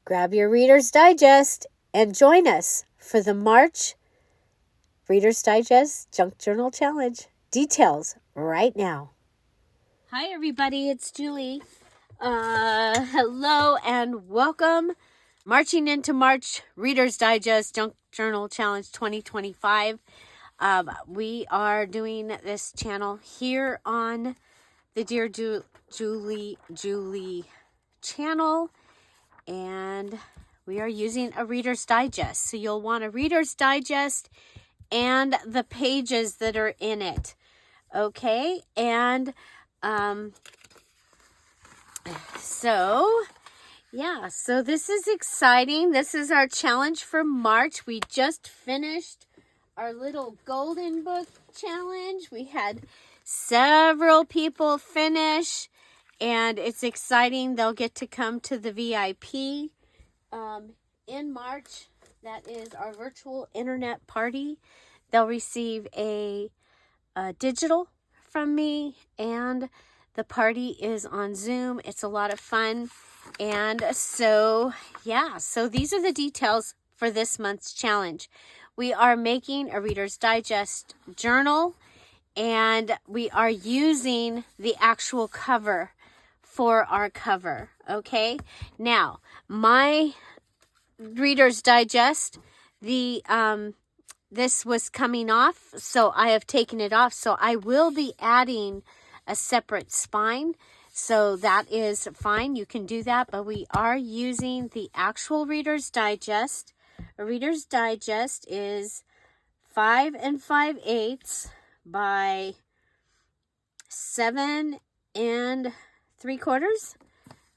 grab your Reader's Digest and join us for the March Reader's Digest Junk Journal Challenge. Details right now. Hi everybody, it's Julie. Hello and welcome. Marching into March Reader's Digest Junk Journal Challenge 2025. We are doing this channel here on the DearJulieJulie channel, and we are using a Reader's Digest. So you'll want a Reader's Digest and the pages that are in it. Okay, and so this is exciting. This is our challenge for March. We just finished our little golden book challenge. We had several people finish, and it's exciting. They'll get to come to the VIP in March. That is our virtual internet party. They'll receive a digital from me, and the party is on Zoom. It's a lot of fun. And so these are the details for this month's challenge. We are making a Reader's Digest journal, and we are using the actual cover for our cover. Okay, now my Reader's Digest, this was coming off, so I have taken it off. So I will be adding a separate spine. So that is fine. You can do that, but we are using the actual Reader's Digest. A Reader's Digest is 5 5/8 by 7 3/4.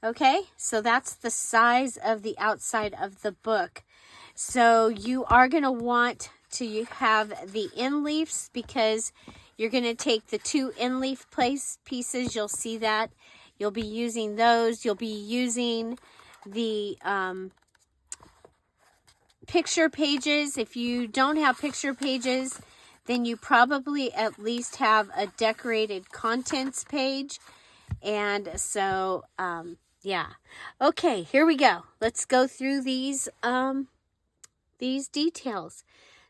Okay, so that's the size of the outside of the book. So you are going to want to have the end leaves, because you're going to take the 2 end leaf pieces. You'll see that. You'll be using those. You'll be using the picture pages. If you don't have picture pages, then you probably at least have a decorated contents page. And so, Okay, here we go. Let's go through these details.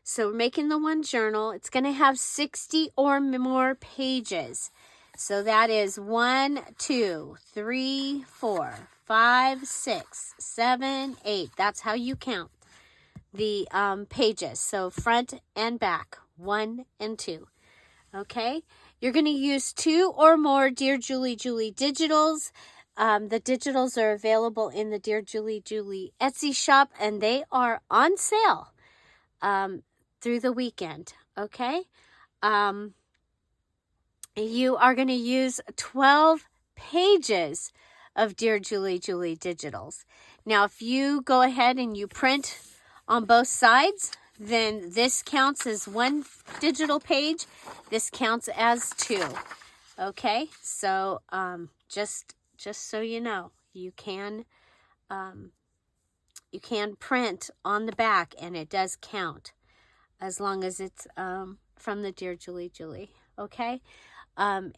So we're making the one journal. It's going to have 60 or more pages. So that is 1, 2, 3, 4, 5, 6, 7, 8. That's how you count the pages. So front and back, 1 and 2. Okay, you're going to use 2 or more DearJulieJulie digitals. The digitals are available in the DearJulieJulie Etsy shop, and they are on sale through the weekend. Okay, you are going to use 12 pages of DearJulieJulie digitals. Now, if you go ahead and you print on both sides, then this counts as 1 digital page. This counts as 2. Okay, so just so you know, you can print on the back, and it does count as long as it's from the DearJulieJulie. Okay,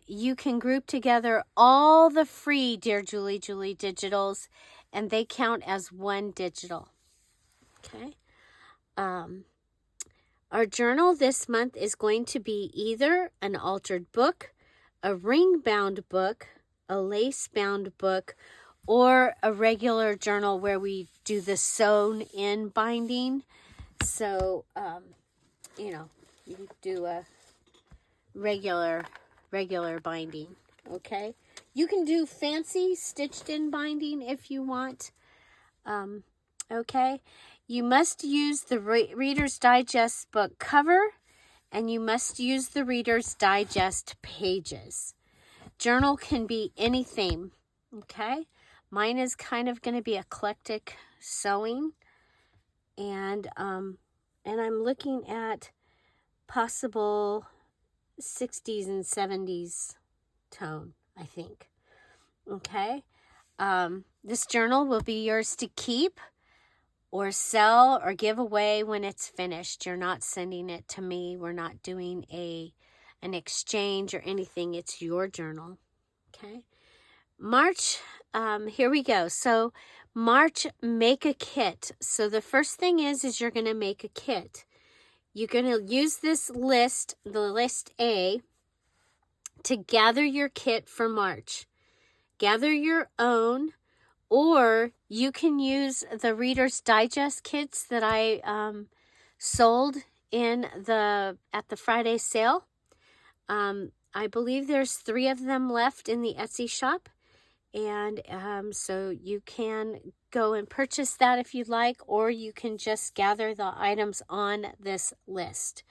you can group together all the free DearJulieJulie digitals, and they count as 1 digital. Okay. Our journal this month is going to be either an altered book, a ring-bound book, a lace-bound book, or a regular journal where we do the sewn-in binding. So, you do a regular binding, okay? You can do fancy stitched-in binding if you want, okay? You must use the Reader's Digest book cover, and you must use the Reader's Digest pages. Journal can be any theme, okay? Mine is kind of going to be eclectic sewing, and I'm looking at possible 60s and 70s tone, I think. Okay? This journal will be yours to keep or sell or give away when it's finished. You're not sending it to me. We're not doing an exchange or anything. It's your journal. Okay? March, here we go. So March, make a kit. So the first thing is you're going to make a kit. You're going to use this list, the list A, to gather your kit for March. Gather your own, or you can use the Reader's Digest kits that I sold at the Friday sale. I believe there's 3 of them left in the Etsy shop. And so you can go and purchase that if you'd like, or you can just gather the items on this list.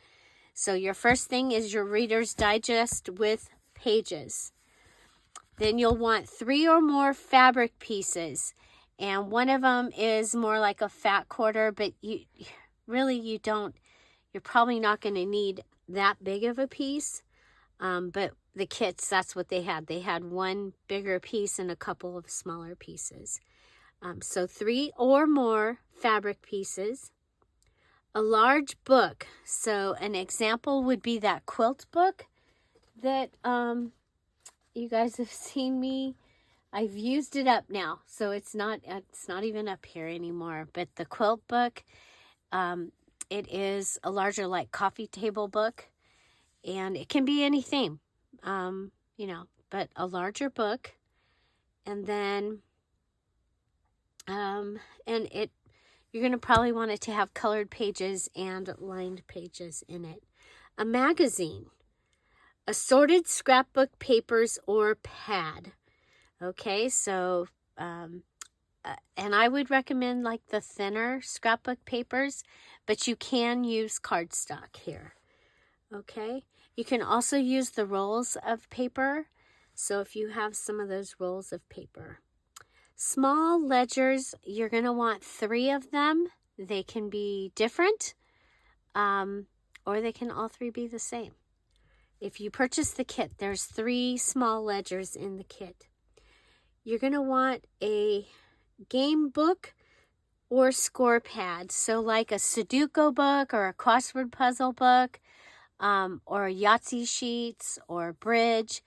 So your first thing is your Reader's Digest with pages. Then you'll want 3 or more fabric pieces. And one of them is more like a fat quarter, but you're probably not going to need that big of a piece. But the kits, that's what they had. They had 1 bigger piece and a couple of smaller pieces. So 3 or more fabric pieces. A large book. So an example would be that quilt book that you guys have seen me. I've used it up now, so it's not even up here anymore. But the quilt book, it is a larger, like, coffee table book, and it can be any theme, but a larger book. And then you're going to probably want it to have colored pages and lined pages in it. A magazine, assorted scrapbook papers or pad. Okay, so, and I would recommend like the thinner scrapbook papers, but you can use cardstock here. Okay, you can also use the rolls of paper. So if you have some of those rolls of paper. Small ledgers, you're going to want 3 of them. They can be different, or they can all 3 be the same. If you purchase the kit, there's 3 small ledgers in the kit. You're going to want a game book or score pad. So like a Sudoku book or a crossword puzzle book, or Yahtzee sheets or bridge.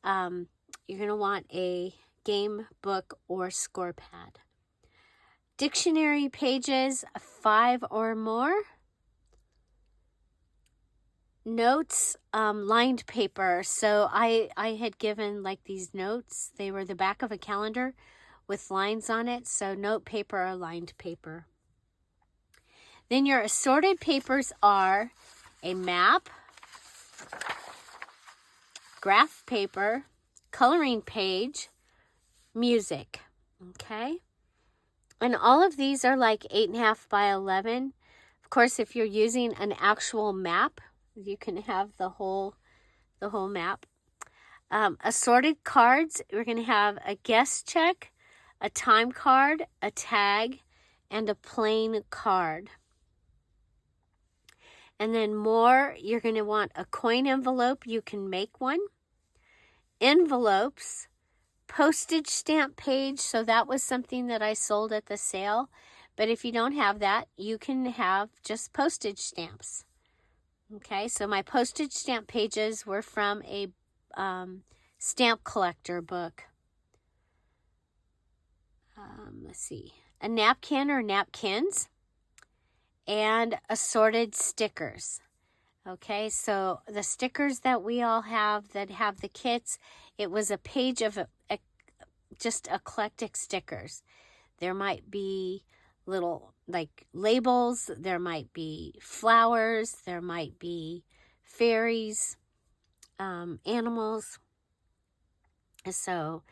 You're going to want a game book or score pad. Dictionary pages, 5 or more. Notes, lined paper. So I had given like these notes. They were the back of a calendar with lines on it. So note paper or lined paper. Then your assorted papers are a map, graph paper, coloring page, music. Okay. And all of these are like 8.5 by 11. Of course, if you're using an actual map, you can have the whole map. Assorted cards, we're going to have a guest check, a time card, a tag, and a plain card. And then more, you're going to want a coin envelope. You can make one. Envelopes, postage stamp page. So that was something that I sold at the sale. But if you don't have that, you can have just postage stamps. Okay, so my postage stamp pages were from a stamp collector book. Let's see. A napkin or napkins. And assorted stickers. Okay, so the stickers that we all have that have the kits, it was a page of just eclectic stickers. There might be little like labels, there might be flowers, there might be fairies, animals. So,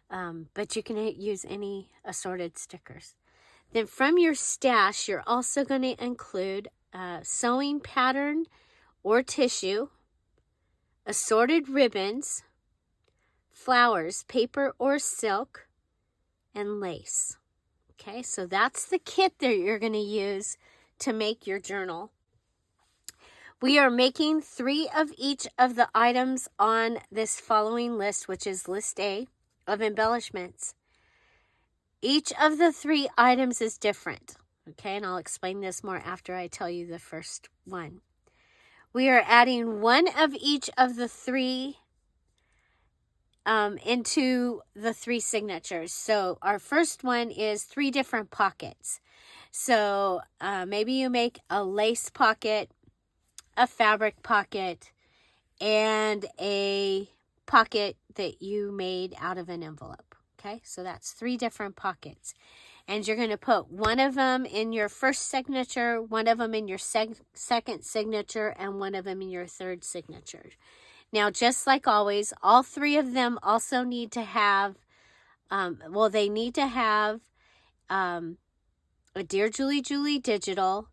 but you can use any assorted stickers. Then from your stash, you're also going to include sewing pattern or tissue, assorted ribbons, flowers, paper or silk, and lace. Okay, so that's the kit that you're going to use to make your journal. We are making 3 of each of the items on this following list, which is list A of embellishments. Each of the 3 items is different, okay? And I'll explain this more after I tell you the first one. We are adding 1 of each of the 3 into the 3 signatures. So our first one is 3 different pockets. So maybe you make a lace pocket, a fabric pocket, and a pocket that you made out of an envelope. Okay, so that's 3 different pockets. And you're going to put one of them in your first signature, one of them in your second signature, and one of them in your third signature. Now, just like always, all 3 of them also need to have, they need to have a Dear Julie Julie digital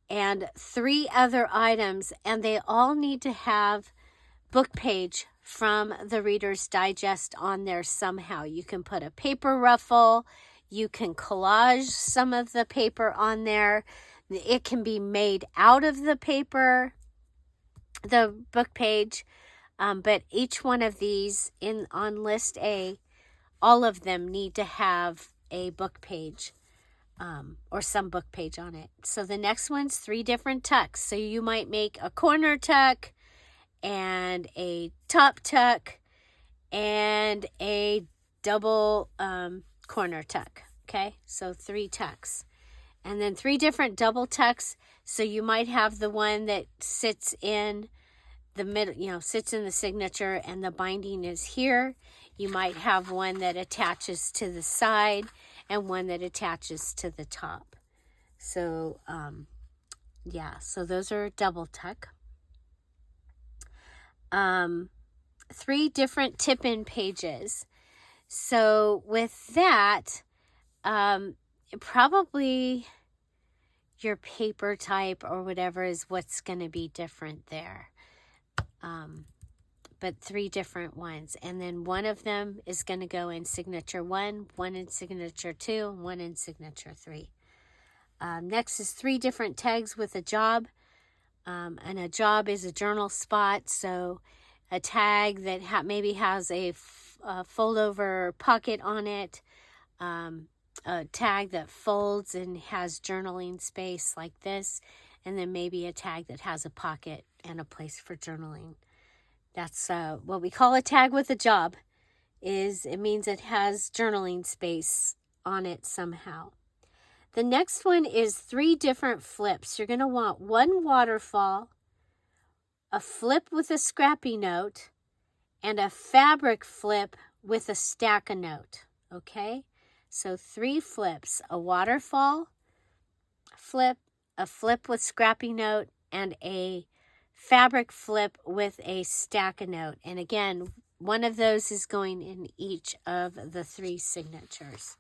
and 3 other items, and they all need to have book page from the Reader's Digest on there somehow. You can put a paper ruffle, you can collage some of the paper on there. It can be made out of the paper, the book page, but each one of these on list A, all of them need to have a book page or some book page on it. So the next one's 3 different tucks. So you might make a corner tuck and a top tuck and a double corner tuck. Okay, so 3 tucks. And then 3 different double tucks. So you might have the one that sits in the middle, sits in the signature and the binding is here. You might have one that attaches to the side and one that attaches to the top. So, so those are double tuck. 3 different tip-in pages. So with that, probably your paper type or whatever is what's going to be different there. But 3 different ones. And then one of them is going to go in signature 1, one in signature 2, and one in signature 3. Next is 3 different tags with a job. And a job is a journal spot. So a tag that maybe has a fold-over pocket on it. A tag that folds and has journaling space like this. And then maybe a tag that has a pocket and a place for journaling. That's what we call a tag with a job. It means it has journaling space on it somehow. The next one is 3 different flips. You're going to want 1 waterfall, a flip with a scrappy note, and a fabric flip with a stack of note. Okay? So 3 flips, a waterfall flip, a flip with scrappy note, and a fabric flip with a stack of note. And again, one of those is going in each of the 3 signatures.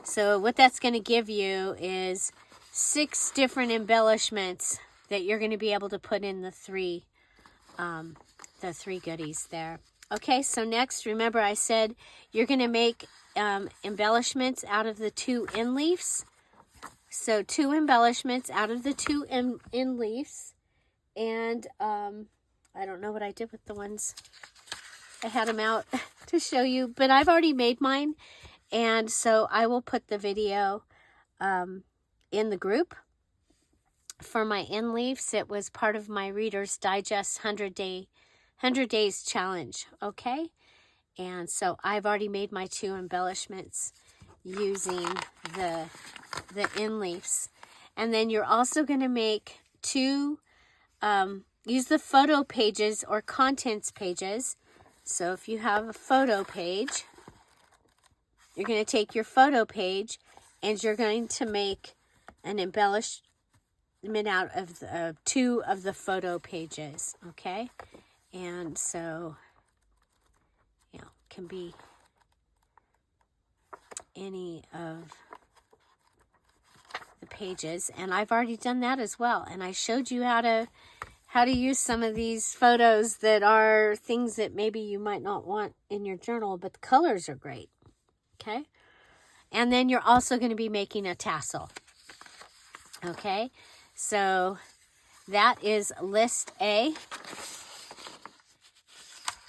So what that's going to give you is 6 different embellishments that you're going to be able to put in the 3 goodies there. Okay, so next, remember I said you're going to make embellishments out of the 2 end leaves. So 2 embellishments out of the 2 end leaves. And I don't know what I did with the ones. I had them out to show you, but I've already made mine. And so I will put the video in the group for my end leaves. It was part of my Reader's Digest 100 Days Challenge, okay? And so I've already made my 2 embellishments using the end leaves. And then you're also going to make 2, use the photo pages or contents pages. So if you have a photo page, you're going to take your photo page and you're going to make an embellishment out of 2 of the photo pages, okay? And so, can be any of the pages. And I've already done that as well. And I showed you how to use some of these photos that are things that maybe you might not want in your journal, but the colors are great. Okay? And then you're also going to be making a tassel. Okay? So that is list A.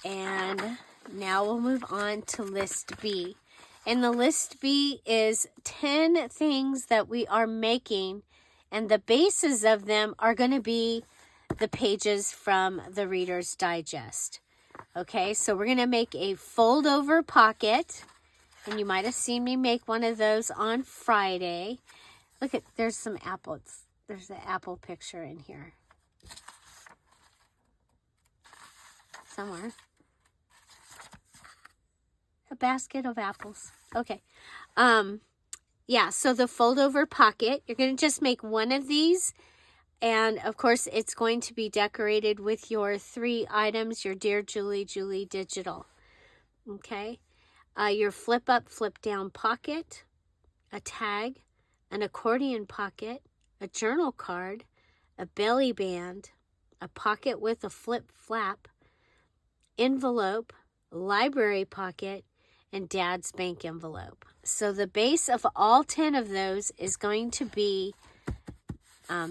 And now we'll move on to list B. And the list B is 10 things that we are making, and the bases of them are going to be the pages from the Reader's Digest. Okay, so we're going to make a fold over pocket. And you might have seen me make one of those on Friday. Look at, there's some apples. There's the apple picture in here. Somewhere. A basket of apples. Okay. Yeah, so the fold over pocket, you're going to just make one of these. And of course, it's going to be decorated with your 3 items, your Dear Julie, Julie digital. Okay. Your flip up, flip down pocket, a tag, an accordion pocket, a journal card, a belly band, a pocket with a flip flap, envelope, library pocket, and Dad's bank envelope. So the base of all 10 of those is going to be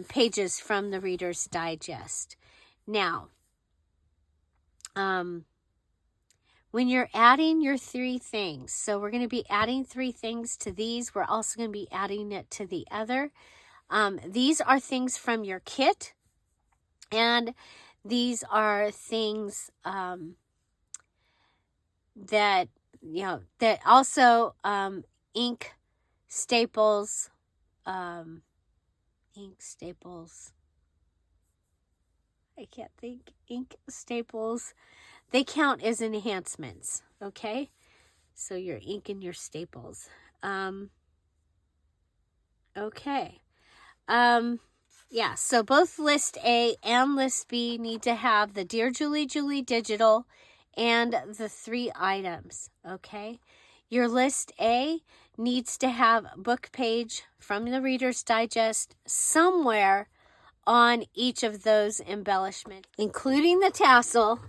pages from the Reader's Digest. Now, when you're adding your 3 things, so we're going to be adding 3 things to these. We're also going to be adding it to the other. These are things from your kit, and these are things that, you know, that also ink, staples, I can't think, ink, staples, they count as enhancements, okay? So your ink and your staples. Okay. Yeah, so both List A and List B need to have the Dear Julie, Julie digital and the 3 items, okay? Your List A needs to have a book page from the Reader's Digest somewhere on each of those embellishments, including the tassel.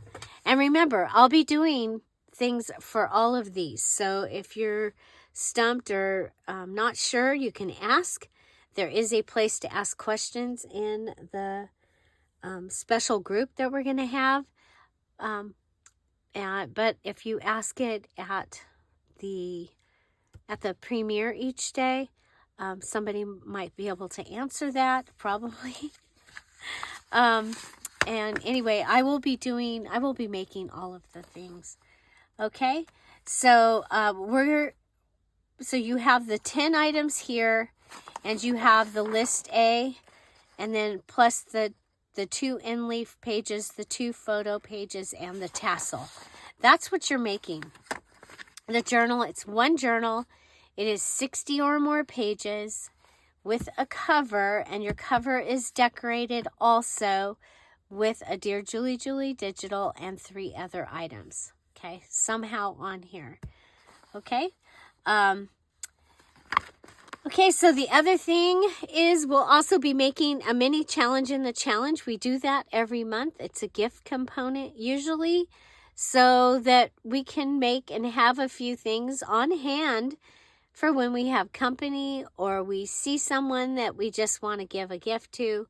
And remember, I'll be doing things for all of these. So if you're stumped or not sure, you can ask. There is a place to ask questions in the special group that we're going to have. But if you ask it at the premiere each day, somebody might be able to answer that, probably. And anyway, I will be making all of the things. Okay, so you have the 10 items here, and you have the List A, and then plus the 2 in-leaf pages, the 2 photo pages, and the tassel. That's what you're making. The journal, it's one journal. It is 60 or more pages with a cover, and your cover is decorated also with a Dear Julie, Julie digital and 3 other items. Okay, somehow on here. Okay. Okay, so the other thing is we'll also be making a mini challenge in the challenge. We do that every month. It's a gift component usually, so that we can make and have a few things on hand for when we have company or we see someone that we just want to give a gift to.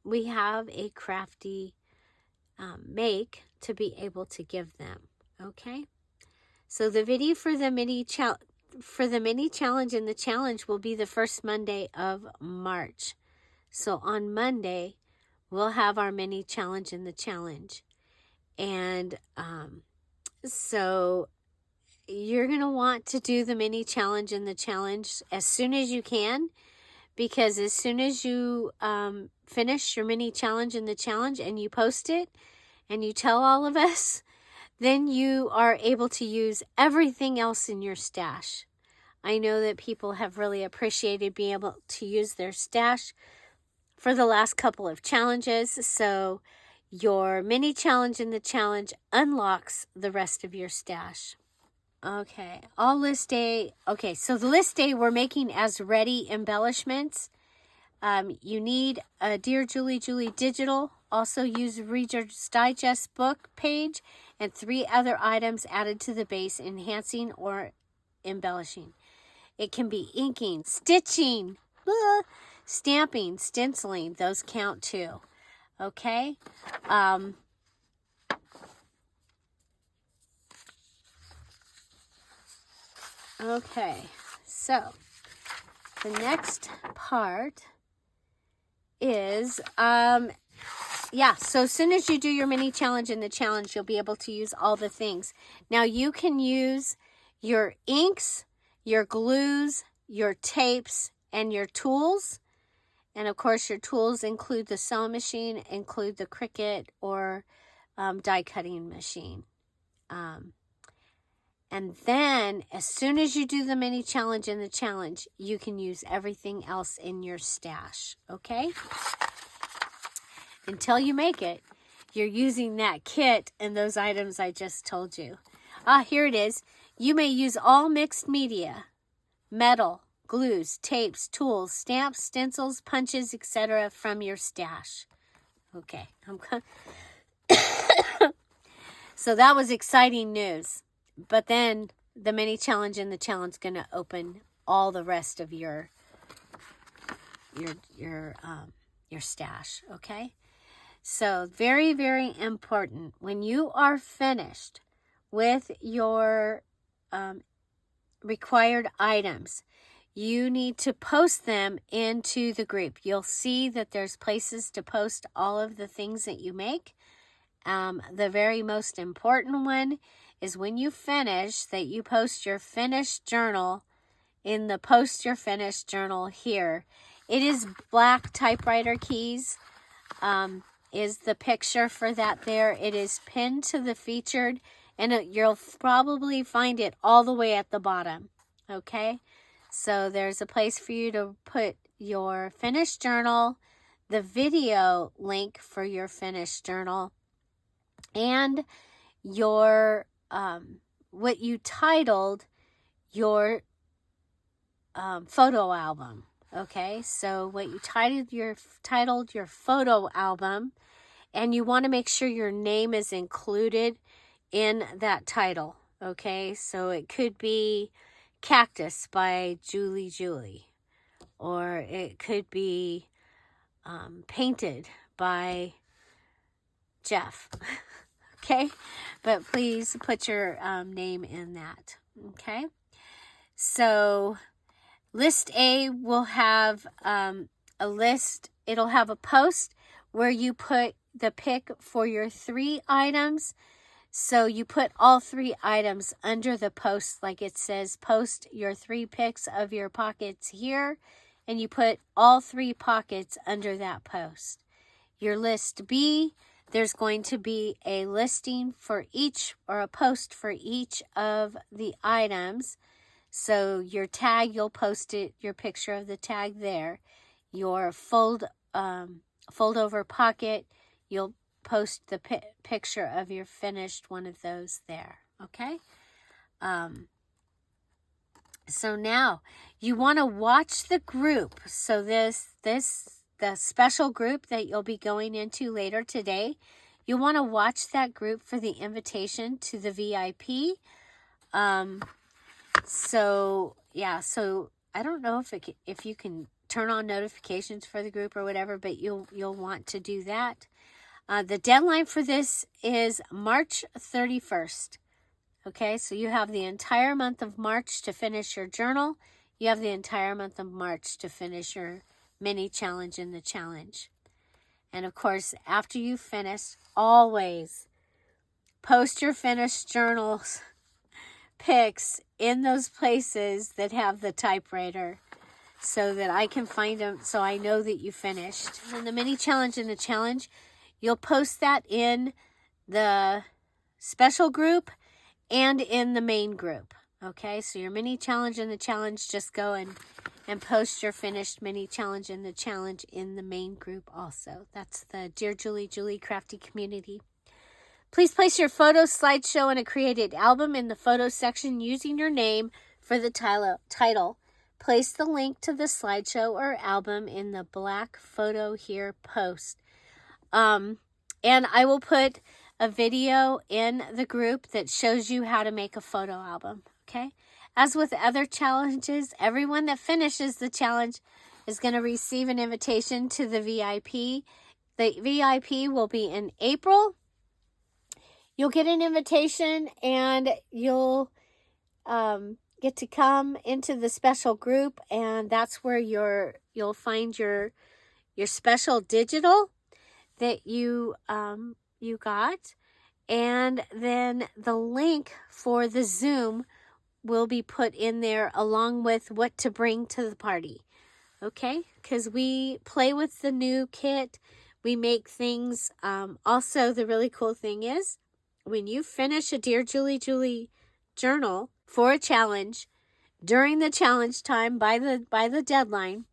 We have a crafty make to be able to give them. Okay, so the video for the mini challenge and the challenge will be the first Monday of March. So on Monday, we'll have our mini challenge and the challenge. And so you're going to want to do the mini challenge and the challenge as soon as you can, because as soon as you finish your mini challenge and the challenge and you post it and you tell all of us, then you are able to use everything else in your stash. I know that people have really appreciated being able to use their stash for the last couple of challenges. So your mini challenge and the challenge unlocks the rest of your stash. Okay, all List A. Okay, so the List A we're making as ready embellishments. You need a Dear Julie, Julie digital. Also use Reader's Digest book page and 3 other items added to the base, enhancing or embellishing. It can be inking, stitching, stamping, stenciling. Those count too. Okay. Okay. So the next part is yeah, so as soon as you do your mini challenge in the challenge, you'll be able to use all the things. Now you can use your inks, your glues, your tapes, and your tools. And of course, your tools include the sewing machine, include the Cricut or die cutting machine. And then as soon as you do the mini challenge in the challenge, you can use everything else in your stash, okay? Until you make it, you're using that kit and those items I just told you. Here it is. You may use all mixed media, metal, glues, tapes, tools, stamps, stencils, punches, etc. from your stash. Okay, so that was exciting news. But then the mini challenge and the challenge is going to open all the rest of your stash, okay? So very, very important. When you are finished with your required items, you need to post them into the group. You'll see that there's places to post all of the things that you make. The very most important one is when you finish, that you post your finished journal in the post your finished journal here. It is black typewriter keys. Is the picture for that there. It is pinned to the featured, and you'll probably find it all the way at the bottom, okay? So there's a place for you to put your finished journal, the video link for your finished journal, and your, what you titled your photo album, okay? So what you titled your photo album, and you want to make sure your name is included in that title, okay? So it could be Cactus by Julie, or it could be Painted by Jeff, okay? But please put your name in that, okay? So list A will have a list. It'll have a post where you put the pick for your 3 items. So you put all 3 items under the post, like it says, post your 3 picks of your pockets here, and you put all 3 pockets under that post. Your list B, there's going to be a listing for each, or a post for each of the items. So your tag, you'll post it, your picture of the tag there. Your fold over pocket, you'll post the picture of your finished one of those there, okay? So now you want to watch the group. So the special group that you'll be going into later today, you want to watch that group for the invitation to the VIP. So yeah, so I don't know if you can turn on notifications for the group or whatever, but you'll want to do that. The deadline for this is March 31st. Okay, so you have the entire month of March to finish your journal. You have the entire month of March to finish your mini challenge in the challenge. And of course, after you finish, always post your finished journals pics in those places that have the typewriter so that I can find them, so I know that you finished. And the mini challenge in the challenge, you'll post that in the special group and in the main group. Okay, so your mini challenge in the challenge, just go and post your finished mini challenge in the challenge in the main group also. That's the Dear Julie Crafty community. Please place your photo, slideshow, and a created album in the photo section using your name for the title. Place the link to the slideshow or album in the black photo here post. And I will put a video in the group that shows you how to make a photo album, okay? As with other challenges, everyone that finishes the challenge is going to receive an invitation to the VIP. The VIP will be in April. You'll get an invitation and you'll get to come into the special group, and that's where you'll find your special digital that you got. And then the link for the Zoom will be put in there along with what to bring to the party. Okay? Because we play with the new kit. We make things. Also, the really cool thing is when you finish a Dear Julie Julie journal for a challenge, during the challenge time by the deadline,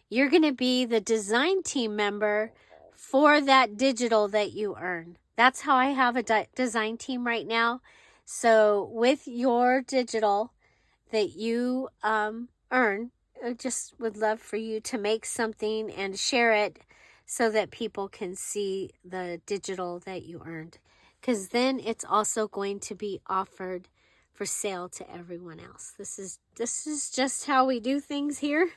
you're going to be the design team member for that digital that you earn. That's how I have a design team right now. So with your digital that you earn, I just would love for you to make something and share it so that people can see the digital that you earned. Because then it's also going to be offered for sale to everyone else. This is just how we do things here.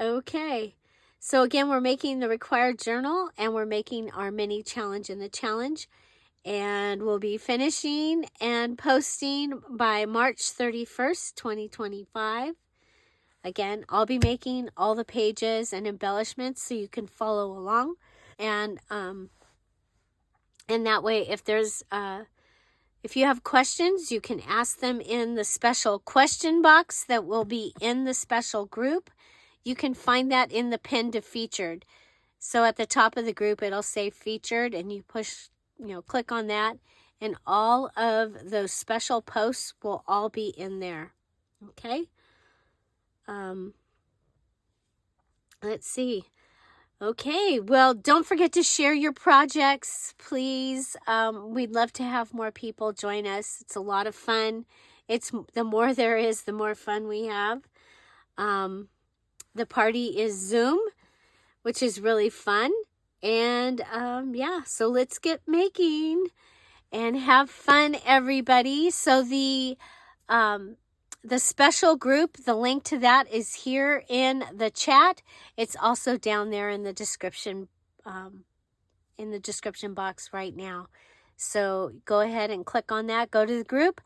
Okay. So again, we're making the required journal and we're making our mini challenge in the challenge. And we'll be finishing and posting by March 31st, 2025. Again, I'll be making all the pages and embellishments so you can follow along. And that way, if you have questions, you can ask them in the special question box that will be in the special group. You can find that in the pinned to featured. So at the top of the group, it'll say featured, and you click on that, and all of those special posts will all be in there. Okay. Let's see. Okay, well, don't forget to share your projects, please. We'd love to have more people join us. It's a lot of fun. The more there is, the more fun we have. The party is Zoom, which is really fun. And yeah, so let's get making and have fun, everybody. So the special group, the link to that is here in the chat. It's also down there in the description box right now. So go ahead and click on that, go to the group,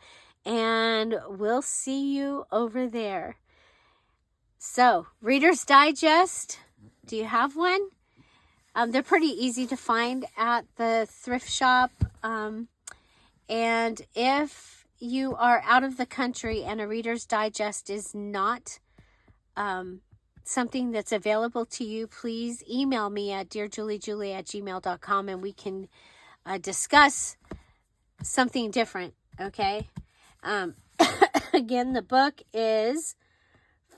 and we'll see you over there. So, Reader's Digest, do you have one? They're pretty easy to find at the thrift shop. And if you are out of the country and a Reader's Digest is not something that's available to you, please email me at DearJulieJulie@gmail.com and we can discuss something different, okay? Again, the book is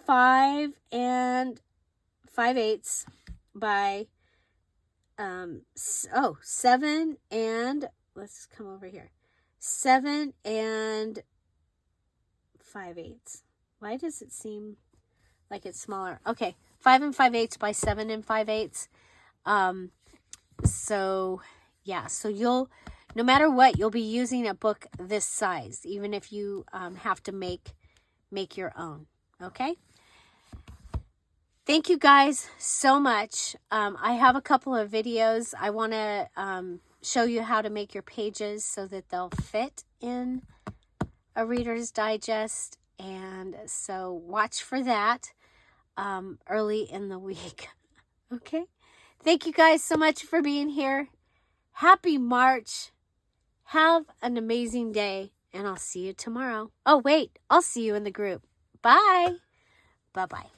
5 5/8 by 7 and let's come over here. 7 5/8. Why does it seem like it's smaller? Okay, 5 5/8 by 7 5/8. So yeah, so no matter what, you'll be using a book this size, even if you have to make your own. Okay. Thank you guys so much. I have a couple of videos. I want to show you how to make your pages so that they'll fit in a Reader's Digest. And so watch for that early in the week. Okay. Thank you guys so much for being here. Happy March. Have an amazing day. And I'll see you tomorrow. Oh, wait. I'll see you in the group. Bye. Bye-bye.